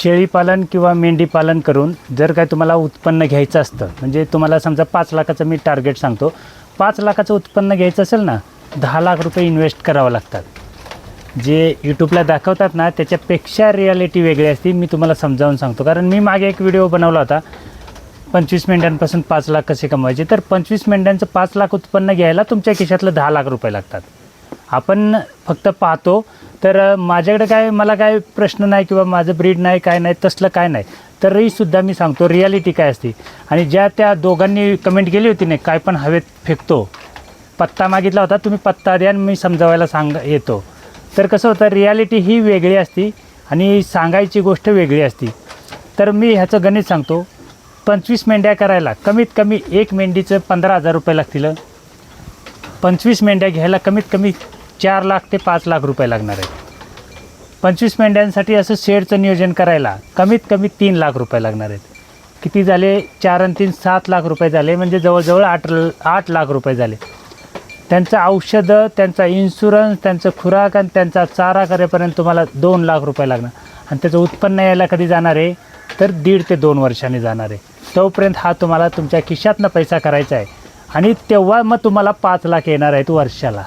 शेळीपालन किंवा मेंढीपालन करून जर काय तुम्हाला उत्पन्न घ्यायचं असतं, म्हणजे तुम्हाला समजा 5 लाखाचं मी टार्गेट सांगतो, 5 लाखाचं उत्पन्न घ्यायचं असेल ना, 10 लाख रुपये इन्व्हेस्ट करावं लागतात. जे यूट्यूबला दाखवतात ना त्याच्यापेक्षा रियालिटी वेगळी असते. मी तुम्हाला समजावून सांगतो, कारण मी मागे एक व्हिडिओ बनवला होता 25 मेंढ्यांपासून 5 लाख कसे कमवायचे. तर 25 मेंढ्यांचं 5 लाख उत्पन्न घ्यायला तुमच्या खिशातलं 10 लाख रुपये लागतात. आपण फक्त पाहतो. तर माझ्याकडे काय, मला काय प्रश्न नाही किंवा माझं ब्रीड नाही, काय नाही, तसलं काय नाही. तरीसुद्धा मी सांगतो रियालिटी काय असते. आणि ज्या त्या दोघांनी कमेंट केली होती नाही, काय पण हवेत फेकतो, पत्ता मागितला होता, तुम्ही पत्ता द्या आणि मी समजावायला येतो. तर कसं होतं, रियालिटी ही वेगळी असती आणि सांगायची गोष्ट वेगळी असती. तर मी ह्याचं गणित सांगतो. 25 मेंढ्या करायला कमीत कमी एक मेंढीचं 15,000 रुपये लागतील. 25 मेंढ्या घ्यायला कमीत कमी 4 लाख ते 5 लाख रुपये लागणार आहेत. 25 मेंढ्यांसाठी असं शेडचं नियोजन करायला कमीत कमी 3 लाख रुपये लागणार आहेत. किती झाले? 4 आणि 3 7 लाख रुपये झाले, म्हणजे जवळजवळ 8 लाख रुपये झाले. त्यांचं औषधं, त्यांचा इन्शुरन्स, त्यांचं खुराक आणि त्यांचा चारा करेपर्यंत तुम्हाला 2 लाख रुपये लागणार. आणि त्याचं उत्पन्न यायला कधी जाणार आहे? तर 1.5 ते 2 वर्षांनी जाणार आहे. तोपर्यंत हा तुम्हाला तुमच्या खिशातनं पैसा करायचा आहे आणि तेव्हा मग तुम्हाला 5 लाख येणार आहेत वर्षाला.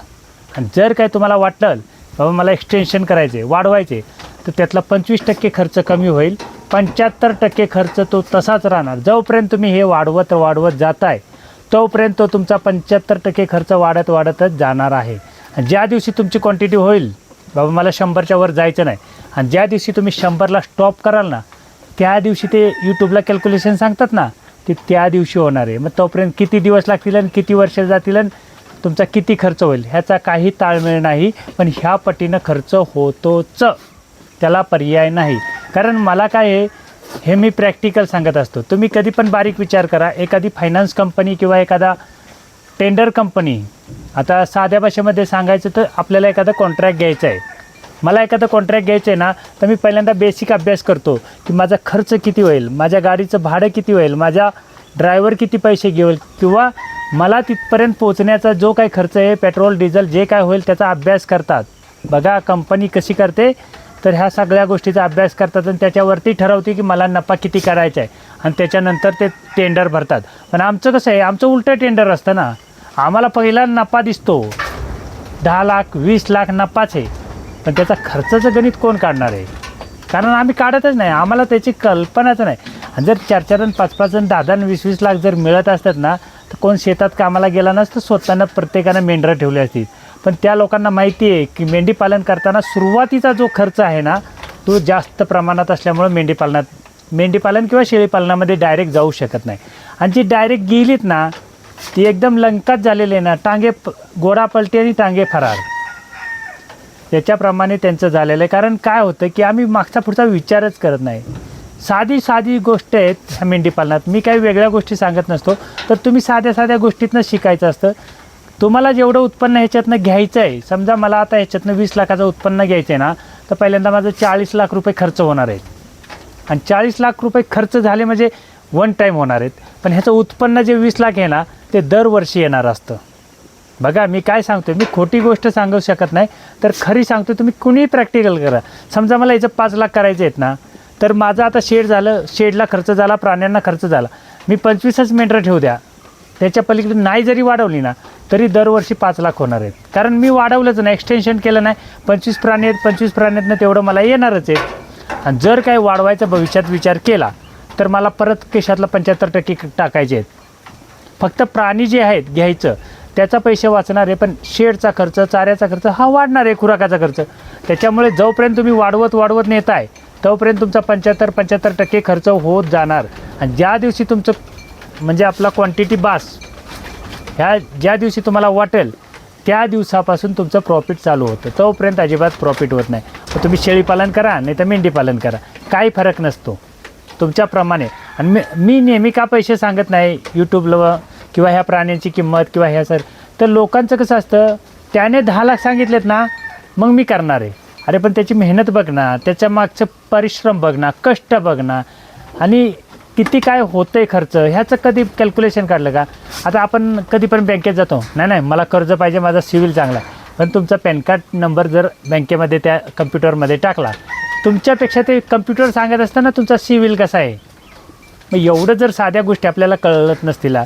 आणि जर काय तुम्हाला वाटलं बाबा मला एक्सटेन्शन करायचे, वाढवायचे, तर त्यातला 25% खर्च कमी होईल, 75% खर्च तो तसाच राहणार. जोपर्यंत तुम्ही हे वाढवत जाताय तोपर्यंत तो तुमचा 75% खर्च वाढतच जाणार आहे. आणि ज्या दिवशी तुमची क्वांटिटी होईल बाबा मला 100च्या वर जायचं नाही, आणि ज्या दिवशी तुम्ही 100ला स्टॉप कराल ना, त्या दिवशी ते यूट्यूबला कॅल्क्युलेशन सांगतात ना, ते त्या दिवशी होणार आहे. मग तोपर्यंत किती दिवस लागतील आणि किती वर्ष जातील आणि तुमचा किती खर्च होईल ह्याचा काही ताळमेळ नाही. पण ह्या पटीनं खर्च होतोच, त्याला पर्याय नाही. कारण मला काय आहे हे मी प्रॅक्टिकल सांगत असतो. तुम्ही कधी पण बारीक विचार करा. एखादी फायनान्स कंपनी किंवा एखादा टेंडर कंपनी, आता साध्या भाषेमध्ये सांगायचं तर आपल्याला एखादा कॉन्ट्रॅक्ट घ्यायचा आहे. मला एखादा कॉन्ट्रॅक्ट घ्यायचं आहे ना, तर मी पहिल्यांदा बेसिक अभ्यास करतो की माझा खर्च किती होईल, माझ्या गाडीचं भाडं किती होईल, माझा ड्रायव्हर किती पैसे घेईल, किंवा मला तिथपर्यंत पोहोचण्याचा जो काही खर्च आहे, पेट्रोल डिझेल जे काय होईल त्याचा अभ्यास करतात. बघा कंपनी कशी करते, तर ह्या सगळ्या गोष्टीचा अभ्यास करतात आणि त्याच्यावरती ठरवते की मला नफा किती करायचा आहे, आणि त्याच्यानंतर ते टेंडर भरतात. पण आमचं कसं आहे, आमचं उलटं टेंडर असतं ना. आम्हाला पहिला नफा दिसतो 10 लाख 20 लाख नफाच आहे, पण त्याचा खर्चाचं गणित कोण काढणार आहे? कारण आम्ही काढतच नाही, आम्हाला त्याची कल्पनाच नाही. आणि जर 4 आणि 5 आणि 10 आणि 20 लाख जर मिळत असतात ना, तर कोण शेतात कामाला गेला नसतं, स्वतःनं प्रत्येकानं मेंढरं ठेवली असतील. पण त्या लोकांना माहिती आहे की मेंढी पालन करताना सुरुवातीचा जो खर्च आहे ना, तो जास्त प्रमाणात असल्यामुळं मेंढीपालन किंवा शेळीपालनामध्ये डायरेक्ट जाऊ शकत नाही. आणि जी डायरेक्ट गेलीत ना, ती एकदम लंकाच झालेली आहे ना, टांगे गोडा पलटी आणि टांगे फरार, त्याच्याप्रमाणे त्यांचं झालेलं आहे. कारण काय होतं की आम्ही मागचा पुढचा विचारच करत नाही. साधी गोष्ट आहेत ह्या मेंढीपालनात. मी काही वेगळ्या गोष्टी सांगत नसतो, तर तुम्ही साध्या गोष्टीतनं शिकायचं असतं. तुम्हाला जेवढं उत्पन्न ह्याच्यातनं घ्यायचं आहे, समजा मला आता ह्याच्यातनं 20 लाखाचं उत्पन्न घ्यायचं आहे ना, तर पहिल्यांदा माझं 40 लाख रुपये खर्च होणार आहेत. आणि 40 लाख रुपये खर्च झाले म्हणजे वन टाईम होणार आहेत. पण ह्याचं उत्पन्न जे 20 लाख आहे ना, ते दरवर्षी येणार असतं. बघा मी काय सांगतो, मी खोटी गोष्ट सांगू शकत नाही, तर खरी सांगतो. तुम्ही कुणीही प्रॅक्टिकल करा. समजा मला याचं 5 लाख करायचे आहेत ना, तर माझं आता शेड झालं, शेडला खर्च झाला, प्राण्यांना खर्च झाला, मी 25च मेंढरं ठेवू द्या, त्याच्या पलीकडे नाही जरी वाढवली ना, तरी दरवर्षी 5 लाख होणार आहेत. कारण मी वाढवलंच नाही, एक्सटेन्शन केलं नाही. 25 प्राणी आहेत, 25 प्राण्यांना तेवढं मला येणारच आहे. आणि जर काही वाढवायचा भविष्यात विचार केला, तर मला परत केशातला 75% टाकायचे आहेत. फक्त प्राणी जे आहेत घ्यायचं त्याचा पैसे वाचणार आहे, पण शेडचा खर्च, चाऱ्याचा खर्च हा वाढणार आहे, खुराकाचा खर्च. त्याच्यामुळे जोपर्यंत तुम्ही वाढवत नेताय, तोपर्यंत तुमचा 75% खर्च होत जाणार. आणि ज्या दिवशी तुमचं म्हणजे आपला क्वांटिटी बास, ज्या दिवशी तुम्हाला वाटेल त्या दिवसापासून तुमचं प्रॉफिट चालू होतं. तोपर्यंत अजिबात प्रॉफिट होत नाही. मग तुम्ही शेळीपालन करा नाही तर मेंढीपालन करा, काही फरक नसतो तुमच्याप्रमाणे. आणि मी नेहमी का पैसे सांगत नाही यूट्यूबला किंवा ह्या प्राण्यांची किंमत किंवा ह्या तर लोकांचं कसं असतं, त्याने 10 लाख सांगितलेत ना, मग मी करणार आहे. अरे पण त्याची मेहनत बघ ना, त्याच्या मागचं परिश्रम बघ ना, कष्ट बघ ना, आणि किती काय होतं आहे खर्च, ह्याचं कधी कॅल्क्युलेशन काढलं का? आता आपण कधी पण बँकेत जातो, नाही मला कर्ज पाहिजे, माझा सिव्हिल चांगला आहे. पण तुमचा पॅन कार्ड नंबर जर बँकेमध्ये त्या कम्प्युटरमध्ये टाकला तुमच्यापेक्षा ते कम्प्युटर सांगत असताना तुमचा सिव्हिल कसा आहे. मग एवढं जर साध्या गोष्टी आपल्याला कळत नसतील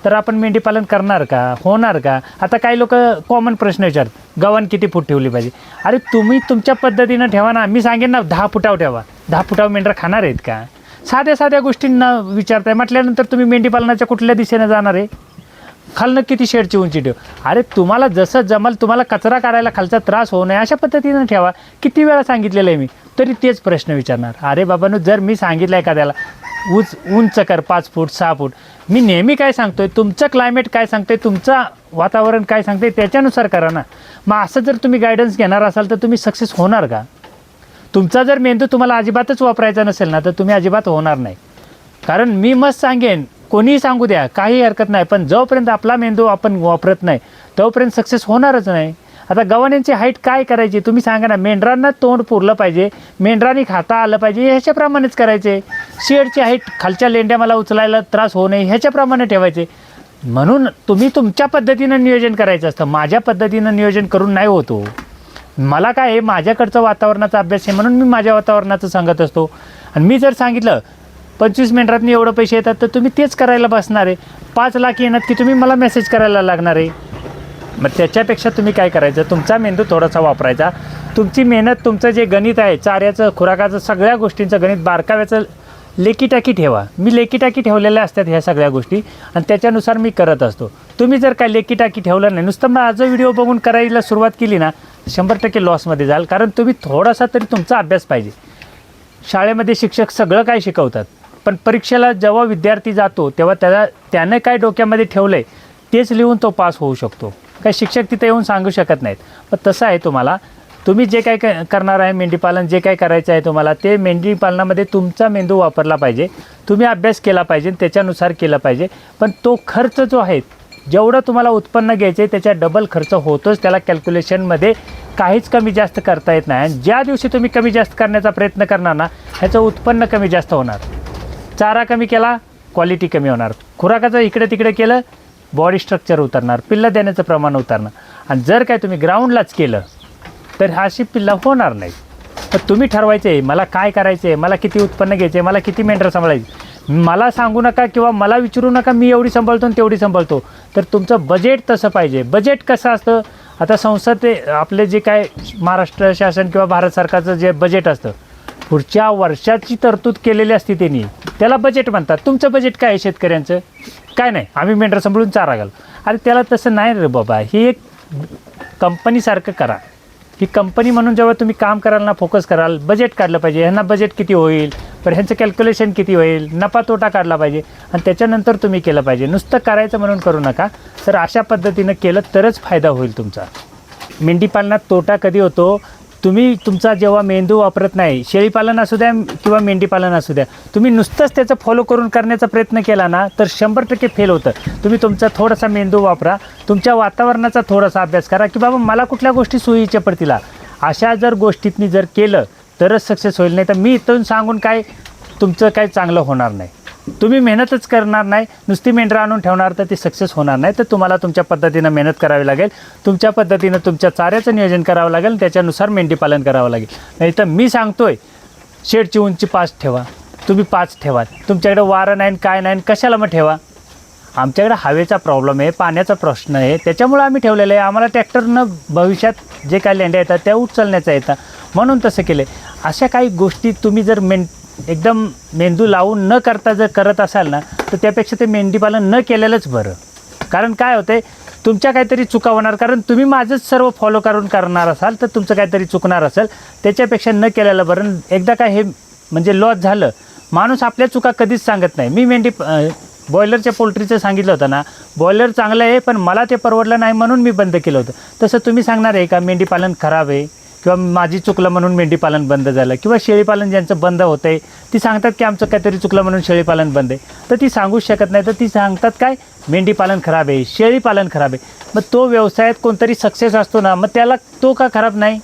तर आपण मेंढीपालन करणार का, होणार का. आता काही लोक कॉमन प्रश्न विचारतात, गव्हाण किती फूट ठेवली पाहिजे. अरे तुम्ही तुमच्या पद्धतीनं ठेवा ना. मी सांगेन ना 10 फुटावर ठेवा. 10 फुटावर मेंढरा खाणार आहेत का. साध्या गोष्टींना विचारताय म्हटल्यानंतर तुम्ही मेंढीपालनाच्या कुठल्या दिशेनं जाणार आहे. खालनं किती शेडची उंची ठेव. अरे तुम्हाला जसं जमल, तुम्हाला कचरा काढायला खालचा त्रास होऊ नये अशा पद्धतीनं ठेवा. किती वेळा सांगितलेलं आहे मी, तरी तेच प्रश्न विचारणार. अरे बाबांनो, जर मी सांगितलं एखाद्याला उंच कर 5 फूट 6 फूट, मी नेहमी काय सांगतोय, तुमचं क्लायमेट काय सांगते, तुमचं वातावरण काय सांगते, त्याच्यानुसार करा ना. मग असं जर तुम्ही गायडन्स घेणार असाल तर तुम्ही सक्सेस होणार का. तुमचा जर मेंदू तुम्हाला अजिबातच वापरायचा नसेल ना तर तुम्ही अजिबात होणार नाही. कारण मी मस्त सांगेन, कोणीही सांगू द्या, काही हरकत नाही, पण जोपर्यंत आपला मेंदू आपण वापरत नाही तोपर्यंत सक्सेस होणारच नाही. आता गव्हाण्यांची हाईट काय करायची तुम्ही सांगा ना. मेंढरांना तोंड पुरलं पाहिजे, मेंढरांनी खाता आलं पाहिजे, ह्याच्याप्रमाणेच करायचे. शेडची हाईट खालच्या लेंड्या मला उचलायला त्रास होऊ नये ह्याच्याप्रमाणे ठेवायचे. म्हणून तुम्ही तुमच्या पद्धतीनं नियोजन करायचं असतं. माझ्या पद्धतीनं नियोजन करून नाही होतो. मला काय आहे, माझ्याकडचं वातावरणाचा अभ्यास आहे म्हणून मी माझ्या वातावरणाचं सांगत असतो. आणि मी जर सांगितलं 25 मिनिटांनी एवढं पैसे येतात तर तुम्ही तेच करायला बसणार आहे. 5 लाख येणार की तुम्ही मला मेसेज करायला लागणार आहे. मग त्याच्यापेक्षा तुम्ही काय करायचं, तुमचा मेंदू थोडासा वापरायचा. तुमची मेहनत, तुमचं जे गणित आहे, चाऱ्याचं, खुराकाचं, सगळ्या गोष्टींचं गणित बारकाव्याचं लेकीटाकी ठेवा. मी लेकीटाकी ठेवलेल्या असतात ह्या सगळ्या गोष्टी आणि त्याच्यानुसार मी करत असतो. तुम्ही जर काय लेकीटाकी ठेवलं नाही, नुसतं माझा व्हिडिओ बघून करायला सुरुवात केली ना 100% लॉसमध्ये जाल. कारण तुम्ही थोडासा तरी तुमचा अभ्यास पाहिजे. शाळेमध्ये शिक्षक सगळं काय शिकवतात, पण परीक्षेला जेव्हा विद्यार्थी जातो तेव्हा त्यानं काय डोक्यामध्ये ठेवलं आहे तेच लिहून तो पास होऊ शकतो. काय शिक्षक तिथे येऊन सांगू शकत नाहीत. पण तसं आहे, तुम्ही जे काय करणार आहे मेंढीपालन, जे काय करायचं आहे तुम्हाला, ते मेंढीपालनामध्ये तुमचा मेंदू वापरला पाहिजे. तुम्ही अभ्यास केला पाहिजे, त्याच्यानुसार केला पाहिजे. पण तो खर्च जो आहे, जेवढं तुम्हाला उत्पन्न घ्यायचं आहे त्याच्या डबल खर्च होतोच. त्याला कॅल्क्युलेशनमध्ये काहीच कमी जास्त करता येत नाही. आणि ज्या दिवशी तुम्ही कमी जास्त करण्याचा प्रयत्न करणार ना, ह्याचं उत्पन्न कमी जास्त होणार. चारा कमी केला, क्वालिटी कमी होणार. खुराकाचं इकडे तिकडे केलं, बॉडी स्ट्रक्चर उतरणार, पिल्लं देण्याचं प्रमाण उतरणार. आणि जर काय तुम्ही ग्राउंडलाच केलं तर अशी पिल्लं होणार नाही. तर तुम्ही ठरवायचं आहे मला काय करायचं आहे, मला किती उत्पन्न घ्यायचं आहे, मला किती मेंढरं सांभाळायची. मला सांगू नका किंवा मला विचारू नका मी एवढी सांभाळतो आणि तेवढी सांभाळतो. तर तुमचं बजेट तसं पाहिजे. बजेट कसं असतं, आता संसद आपले जे काय महाराष्ट्र शासन किंवा भारत सरकारचं जे बजेट असतं, पुढच्या वर्षाची तरतूद केलेली असते त्यांनी, त्याला बजेट म्हणतात. तुमचं बजेट काय आहे शेतकऱ्यांचं? काय नाही, आम्ही मेंढरं सांभाळून चारा घालू. अरे त्याला तसं नाही रे बाबा. ही एक कंपनीसारखं करा. ही कंपनी म्हणून जेव्हा तुम्ही काम कराल ना, फोकस कराल, बजेट काढलं पाहिजे. ह्यांना बजेट किती होईल, पण ह्यांचं कॅल्क्युलेशन किती होईल, नफा तोटा काढला पाहिजे आणि त्याच्यानंतर तुम्ही केलं पाहिजे. नुसतं करायचं म्हणून करू नका. तर अशा पद्धतीनं केलं तरच फायदा होईल तुमचा. मेंढीपालनात तोटा कधी होतो, तुम्ही तुमचा जेव्हा मेंदू वापरत नाही, शेळीपालन असू द्या किंवा मेंढीपालन असू द्या, तुम्ही नुसतंच त्याचं फॉलो करून करण्याचा प्रयत्न केला ना तर 100% फेल होतं. तुम्ही तुमचा थोडासा मेंदू वापरा, तुमच्या वातावरणाचा थोडासा अभ्यास करा की बाबा मला कुठल्या गोष्टी सोयीच्या पडतील. अशा जर गोष्टीतनी जर केलं तरच सक्सेस होईल. नाही तर मी इथून सांगून काय तुमचं काय चांगलं होणार नाही. तुम्ही मेहनतच करणार नाही, नुसती मेंढरं आणून ठेवणार तर ती सक्सेस होणार नाही. तर तुम्हाला तुमच्या पद्धतीनं मेहनत करावी लागेल, तुमच्या पद्धतीनं तुमच्या चाऱ्याचं नियोजन करावं लागेल, त्याच्यानुसार मेंढीपालन करावं लागेल. नाही तर मी सांगतोय शेडची उंची 5 ठेवा, तुम्ही 5 ठेवा. तुमच्याकडे वारं नाही काय नाही, कशाला मग ठेवा. आमच्याकडे हवेचा प्रॉब्लेम आहे, पाण्याचा प्रश्न आहे, त्याच्यामुळं आम्ही ठेवलेलं आहे. आम्हाला ट्रॅक्टरनं भविष्यात जे काय लेंड्या येतात त्या उचलण्याचा येतात म्हणून तसं केलं आहे. अशा काही गोष्टी तुम्ही जर एकदम मेंदू लावून न करता जर करत असाल ना तर त्यापेक्षा ते मेंढीपालन न केलेलंच बरं. कारण काय होतं आहे, तुमच्या काहीतरी चुका होणार. कारण तुम्ही माझंच सर्व फॉलो करून करणार असाल तर तुमचं काहीतरी चुकणार असेल. त्याच्यापेक्षा न केलेलं बरं. एकदा काय हे म्हणजे लॉस झालं, माणूस आपल्या चुका कधीच सांगत नाही. मी बॉयलरच्या पोल्ट्रीचं सांगितलं होतं ना, बॉयलर चांगलं आहे पण मला ते परवडलं नाही म्हणून मी बंद केलं होतं. तसं तुम्ही सांगणार आहे का मेंढीपालन खराब आहे किंवा माझी चुकलं म्हणून मेंढीपालन बंद झालं, किंवा शेळीपालन ज्यांचं बंद होतं आहे ती सांगतात की आमचं काहीतरी चुकलं म्हणून शेळीपालन बंद आहे. तर ती सांगूच शकत नाही. तर ती सांगतात काय मेंढीपालन खराब आहे, शेळीपालन खराब आहे. मग तो व्यवसायात कोणतरी सक्सेस असतो ना, मग त्याला तो का खराब नाही.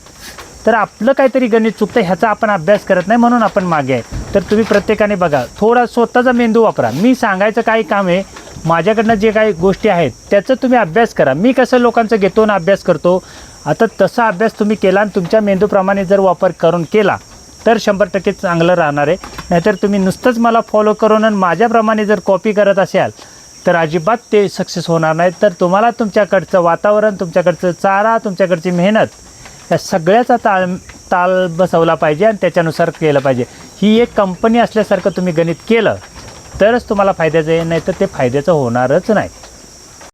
तर आपलं काहीतरी गणित चुकतं ह्याचा आपण अभ्यास करत नाही म्हणून आपण मागे आहे. तर तुम्ही प्रत्येकाने बघा, थोडा स्वतःचा मेंदू वापरा. मी सांगायचं काही काम आहे, माझ्याकडनं जे काही गोष्टी आहेत त्याचं तुम्ही अभ्यास करा. मी कसं लोकांचं घेतो ना अभ्यास करतो, आता तसा अभ्यास तुम्ही केला आणि तुमच्या मेंदूप्रमाणे जर वापर करून केला तर 100% चांगलं राहणार आहे. नाहीतर तुम्ही नुसतंच मला फॉलो करून आणि माझ्याप्रमाणे जर कॉपी करत असाल तर अजिबात ते सक्सेस होणार नाही. तर तुम्हाला तुमच्याकडचं वातावरण, तुमच्याकडचं चारा, तुमच्याकडची मेहनत या सगळ्याचा ताल बसवला पाहिजे आणि त्याच्यानुसार केलं पाहिजे. ही एक कंपनी असल्यासारखं तुम्ही गणित केलं तरच तुम्हाला फायद्याचं आहे, नाही तर ते फायद्याचं होणारच नाही.